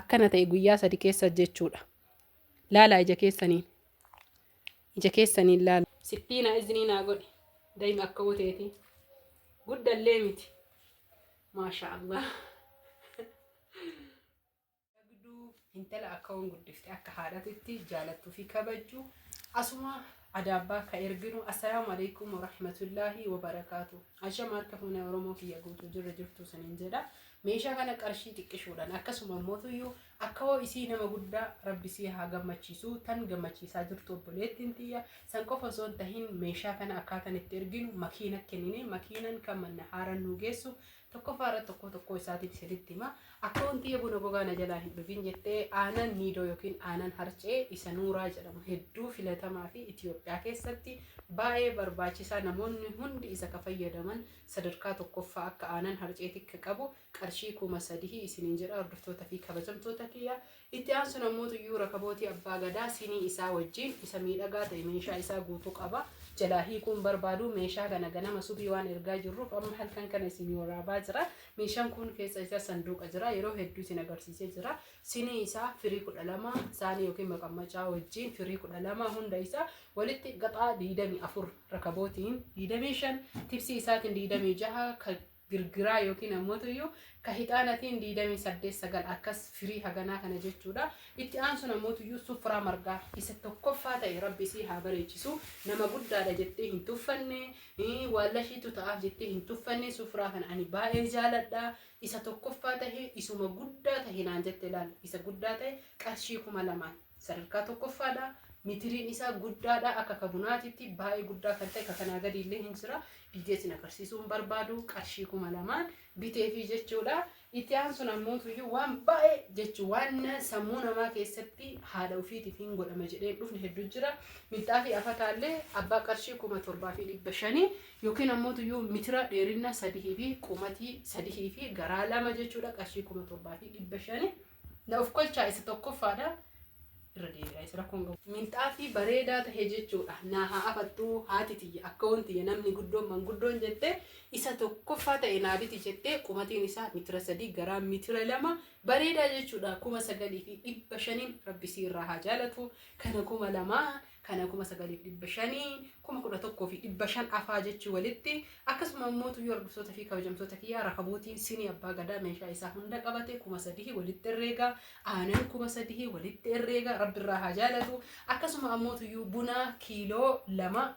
akkana ta'e guyyaa sadi keessa jechuudha. Laalaa ija keessaniin laala. Sittiina iznii naa godhe daa'ima akka wuteeti guddallee miti maasha Allah. Intala akka waan guddifte akka haadhatitti jaalattuu fi kabajju asuma adaabaa ka erginu. Assalaamu alaikum warahmatullaahi wabarakaatu. Ashama harka fuuna Oromoo kiyya guutuu jirtu saniin jedha. Meeshaa kana qarshii xiqqishuudhaan akkasuma mootuyyuu akka hoo isii nama guddaa rabbisii haa gammachiisu tan gammachiisaa jirtu obboleettiin tiyya san qofa osoo hin tahin meeshaa kana akkaataan itti erginu makiina kennine makiinan kan manna haaran nu geessu tokkoffaarra tokko isaatiif sirriitti hima. Akka wanti buna gogaana jalaa hin dhufin jettee aanan niidoo yookiin aanan harcee isa nuuraa jedhamu hedduu filatamaa fi Itoophiyaa keessatti baay'ee barbaachisaa namoonni hundi isa ka fayyadaman sadarkaa tokkoffaa akka aanan harceetti qabu qarshii 3,000 isiniin jedha hordoftoota fi kabajamtoota kiyya. Itti aansu namoota iyyuu rakabootii abbaa gadaa sinii isaa wajjin isa miidhagaa ta'e meeshaa isaa guutuu qaba. Jalaa hiikuun barbaadu meeshaa kana ganama subii waan ergaa jirruuf amma halkan kana isin waraabaa jira. Meeshaan kun keessa isaa sanduuqa jira. Yeroo hedduu isin agarsiisee jira. Sinii isaa firii 12 saanii yookiin maqammacaa wajjin firii 12 hunda isaa walitti gaxaa 24 rakabootiin 25 tipsii isaatiin 26 girgiraa yookiin ammootuyyu ka hixaanatiin 28 akkas firii haganaa kana jechuudha. Itti aansu namootuyyu sufraa margaa isa tokkoffaa ta'e rabbisii haa bareechisu. Nama guddaadha jettee hin tuffanne wallashiitu ta'aaf jettee hin tuffanne sufraa kana ani baay'ee jaaladha. Isa tokkoffaa ta'e isuma guddaa ta'e naan jette ilaala. Isa guddaa ta'e qarshii 2,000 sadarkaa tokkoffaadha. Mitiriin isaa guddaadha akka kabunaatitti baay'ee guddaa kan ta'e kanaa gadi illee hin jira. Biyyeetiin agarsiisuun barbaadu qarshii 2,000 biteefi jechuudha. Itti aansu namootuyyu waan baay'ee jechuun waan sammuu namaa keessatti haadha ofiitiif hin godhama jedhee dhufne hedduu jira. Mixaa fi afataallee abbaa qarshii 7,500 yookiin namootuyyu mitira dheerina 3 fi qumatii 3 fi garaa 2 jechuudha qarshii 7,500. Na of kolchaa isa tokkoffaadha. Minxaa fi bareedaa ta'e jechuudha. Naa haa afattuu haati tiyya akka wanti namni guddoon manguddoon jettee isa tokkoffaa ta'e naabiti jettee qumatiin isaa mitira 3 garaa mitira 2 bareedaa jechuudha. 9,500 rabbisii irraa haa jaalatu. Kana 2,000 kana 9,500 11,500 afaa jechuu walitti akkasuma mootu hordoftoota fi kabajamtoota kiyyaa rakabootiin sinii abbaa gadaa meeshaa isaa hunda qabate 3,000 walitti herreega aanan 3,000 walitti herreega rabbi irraa haa jaalatu. Akkasuma ammootu buna kiiloo 2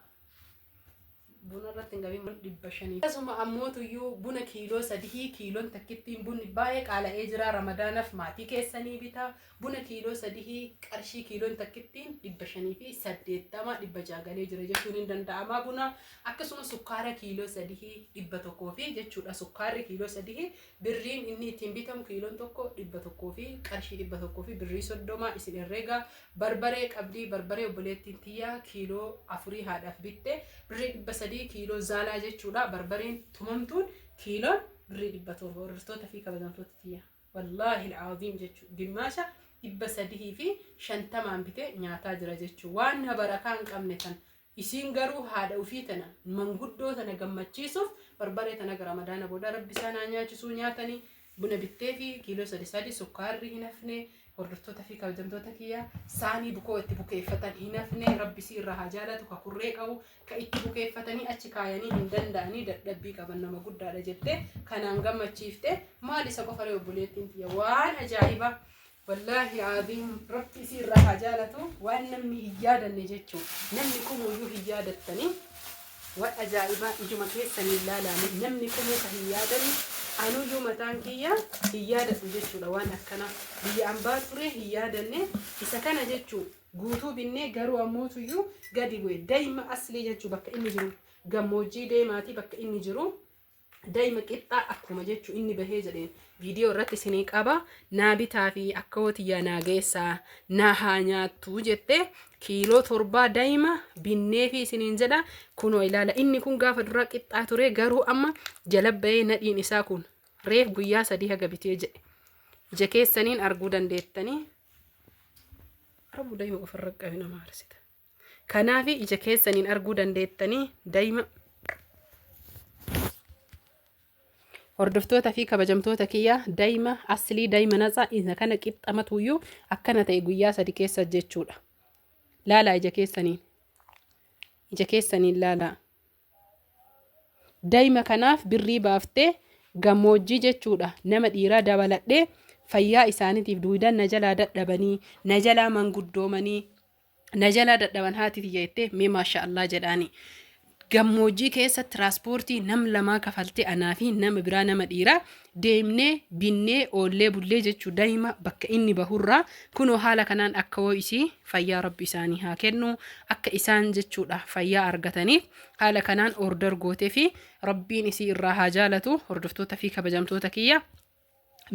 buna irratti hin gabiin 500 akkasuma ammootu buna kiiloo 3 kiiloon takkittiin bunni baay'ee qaala'ee jira. Ramadaanaaf maatii keessanii bitaa buna kiiloo 3 qarshii kiiloon takkittiin 500 fi 80 600 galee jira jechuun hin danda'ama. Buna akkasuma sukkaara kiiloo 3 100 fi jechuudha. Sukkaarri kiiloo 3 birriin inni ittiin bitamu kiiloon tokko 100 fi qarshii 100 fi birrii 30 isin herreega. Barbaree qabdii barbaree obboleettiin tiyyaa kiiloo 4 haadhaaf bitte birrii 300 kiiloo zaalaa jechuudha. Barbareen tumamtuun kiiloon birrii 700 hordoftoota fi kabajamtoota tiyya wallaahi al'aazim jechuudha. Dimmaasha 300 fi 50 bitee nyaataa jira jechuudha. Waan barakaa hin qabne tan isiin garuu haadha ofii tana manguddoo tana gammachiisuuf barbaree tana gara Ramadaana booda rabbi isaanii nyaachisuu nyaatanii buna bittee fi kiiloo 3 sukkaarri hin hafne. Hordoftoota fi kabajamtoota kiyya saanii bukoo itti bukeeffatan hin hafne rabbisii irraa haa jaalatu. Ka kurree qabu ka itti bukeeffatanii achi kaayanii hin danda'anii dadhabbii qaban nama guddaadha jettee kanaan gammachiifte maal isa qofa obboleettiin tiyya waan ajaa'ibaa wallaahi aziim rabbisii irraa haa jaalatu. Waan namni hin yaadanne jechuudha. Namni kumuyyuu hin yaadattanii waan ajaa'ibaa ijuma keessanii ilaalanii namni kumuu ka hin yaadanne anuyyuu mataan kiyya hin yaadatu jechuudha. Waan akkana biyya ambaa ture hin yaadanne isa kana jechuudha. Guutuu binnee garuu ammootuyyuu gadi bu'e daa'ima aslii jechuudha. Bakka inni jiru gammoojjii deemaatii bakka inni jiru daa'ima qixxaa akkuma jechuudha. Inni bahee jedheen viidiyoo irratti isinii qaba. Naa bitaa fi akka hootiyaa naa geessaa naa haa nyaattu jettee kiiloo 7 daa'ima binnee fi isiniin jedha. Kunoo ilaala inni kun gaafa dura qixxaa ture garuu amma jala bahee nadhiin isaa kun reef guyyaa 3 haga bitee jedhe. Ija keessaniin arguu dandeettanii. Arbu daa'ima ofirra qabi nama arsita. Kanaaf ija keessaniin arguu dandeettanii daa'ima hordoftoota fi kabajamtoota kiyya daa'ima aslii daa'ima natsaa isa kana qixxamatuyyuu akkana ta'e guyyaa sadi keessa jechuudha. Laalaa ija keessaniin laalaa. Daa'ima kanaaf birrii baaftee gammoojjii jechuudha nama dhiiraa dabaladhee fayyaa isaaniitiif duudaan na jalaa dadhabanii na jalaa manguddoomanii na jalaa dadhaban haati tiyya jettee mee maashaallah jedhaani. Gammoojjii keessa tiraanspoortii nam lamaa kafaltee anaa fi nama biraa nama dhiiraa deemnee binnee oollee bullee jechuu daa'ima bakka inni bahurraa kunoo haala kanaan akka woo isii fayyaa rabbi isaanii haa kennu akka isaan jechuudha fayyaa argataniif haala kanaan order gootee fi rabbiin isii irraa haa jaalatu hordoftoota fi kabajamtoota kiyya.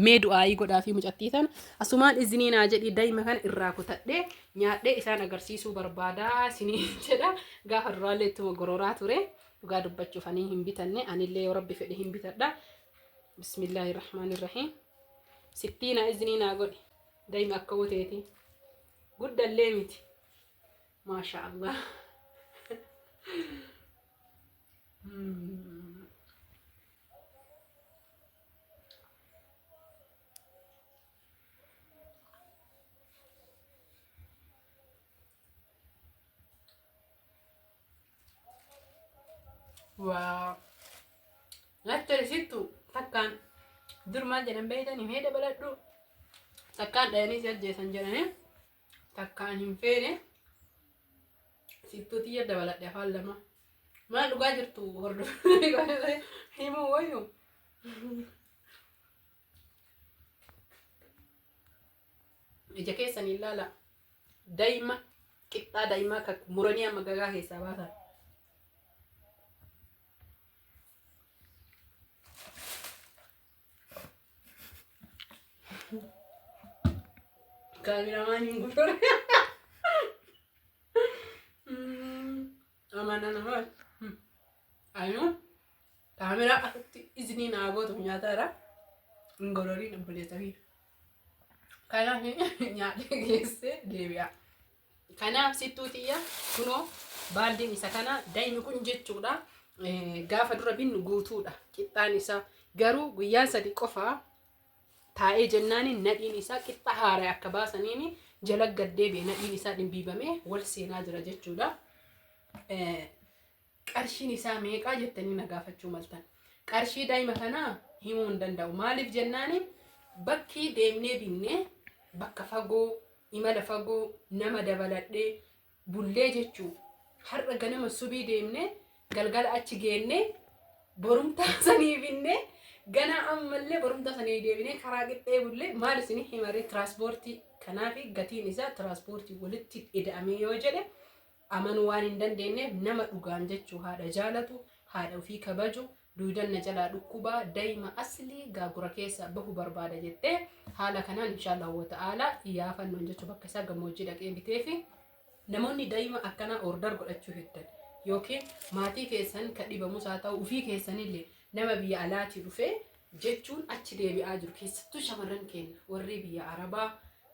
Mee du'aayii godhaa fi mucattiitan asumaan izinii naa jedhi daa'ima kana irraa kutadhee nyaadhee isaan agarsiisuu barbaadaa isinii jedha gaafa duraallee ittuma gororaa ture dhugaa dubbachuuf ani hin bitanne anillee yoo rabbi fedhe hin bitadha. Bismillahirrahmanirrahiim. Sittiina izinii naa godhi daa'ima akka wuteeti guddallee miti maashaallah. Wow. Lattari sittu takkaan durmaan jedhan beeytanii mee dabaladhu takkaan dhayanii si ajjeesan jedhanii takkaan hin feene sittuu tiyya dabaladhe afaan lama maal dhugaa jirtu hordofanii himuu wayyu. Ija keessanii ilaala daa'ima qixxaa daa'imaa kan muranii amma gagaa keessaa baasan. Kameraman yang gurur. Amanah nama. Ayo. Kamera izini na ago tu nyata ra. Ngorori na boleh tahu. Karena nyata gese lebih. Karena situ tiya kuno balding isa kana daa'imni kun jechuudha gaafa dura binnu guutuudha qixxaan isaa garuu guyyaa sadi qofaa taa'ee jennaani nadhiin isaa qixxa haaraa akka baasaniini jala gaddeebi'e nadhiin isaa dhimbiibamee wal seenaa jira jechuudha. Qarshiin isaa meeqaa jettanii na gaafachuu maltan. Qarshii daa'ima kanaa himuu hin danda'u. Maaliif jennaani bakki deemnee binnee bakka fagoo imala fagoo nama dabaladhee bullee jechuu har'a ganama subii deemnee galgala achi geennee borumtaa sanii binnee gana ammallee borumtaa sanii deebinee karaa qixxee bullee maal isin himaree tiraanspoortii kanaafi gatiin isaa tiraanspoortii walitti ida'amee yoo jedhe amanuu waan hin dandeenyeef nama dhugaan jechuu haadha jaalatu haadha ofii kabaju duudan na jalaa dhukkubaa daa'ima aslii gaagura keessa bahu barbaada jettee haala kanaan inshallah wa ta'ala iyaafannoon jechuu bakka isaa gammoojjii dhaqee bitee fi namoonni daa'ima akkanaa order godhachuu heddan yookiin maatii keessan ka dhibamus haa ta'u ofii keessanillee nama biyya alaatii dhufee jechuun achi deebi'aa jiru keessattuu shamarran keenya warri biyya arabaa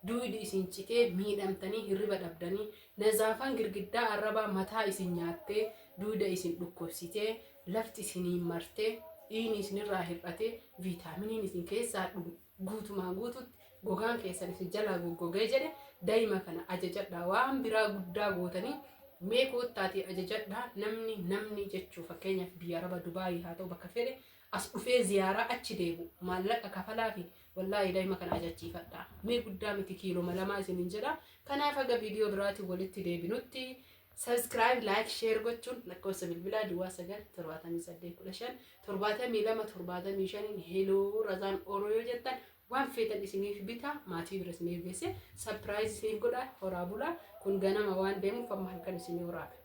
duudi isin citee miidhamtanii hirriba dhabdanii nazaafan girgiddaa arabaa mataa isin nyaattee duuda isin dhukkubsitee lafti isin martee dhiigni isinirraa hir'atee viitaaminiin isin keessaa guutumaan guututti gogaan keessan isin jalaa goggogee jedhe daa'ima kana ajajadhaa waan biraa guddaa gootanii mee koottaati ajajadhaa namni jechuu fakkeenyaaf biyya araba Dubaayii haa ta'u bakka fedhe as dhufee ziyaaraa achi deebu maallaqa kafalaa fi wallahi daa'ima kana ajachiifadhaa mee guddaa miti kiiloo lamaa isinin jedha. Kanaaf aga viidiyoo biraatiin walitti deebinutti subscribe like share gochuun lakkoofsa bilbilaa duwwaa 97815 7275 heloo razaan oroo yoo jettan waan feetan isiniif bita maatii bira isiniif geesse surprise isin godha horaa bulaa kun ganama waan deemuuf amma halkan isin waraabe.